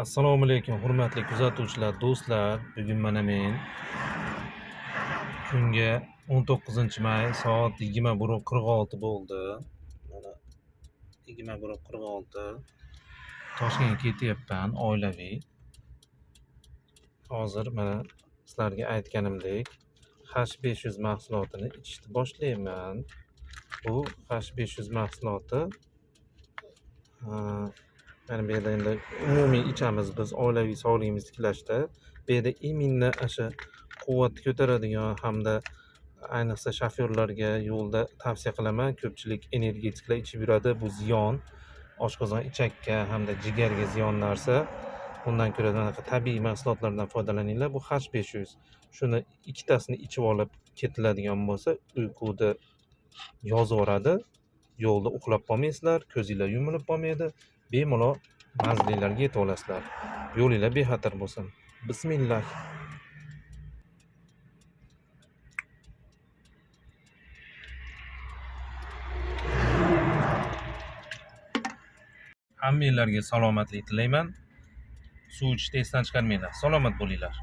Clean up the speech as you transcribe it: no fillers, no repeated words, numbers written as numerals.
Assalomu alaykum, hurmatli kuzatuvchilar, do'stlar. Bugun mana men kunga 19-may soat 21:46 bo'ldi. Mana 21:46 Toshkentga ketyapman oilaviy. Hozir mana sizlarga aytganimdek H500 mahsulotini ichishni boshlayman. Bu H500 mahsuloti mana bu yerda endi umumiy ichamiz biz oilaviy sog'lig'imizni tiklashda. Bu yerda imminni o'sha quvvatni ko'taradigan hamda ayniqsa shofyorlarga yo'lda tavsiya qilaman. Ko'pchilik energetiklar ichib yuradi. Bu ziyon. Oshqozon, ichakka hamda jigarga ziyon narsa. Bundan ko'ra bunaqa tabiiy mahsulotlardan foydalaninglar. Bu H500. Shuni ikkitasini ichib olib ketiladigan bo'lsa, uyquda yozaveradi. Yo'lda uxlab qolmaysizlar, ko'zinglar yumilib qolmaydi. Bemalol manzilinglarga yetib olasizlar. Yo'linglar bexatar bo'lsin. Bismillah. Hammanglarga salomatlik tilayman. Suv ichishni esdan chiqarmanglar. Salomat bo'linglar.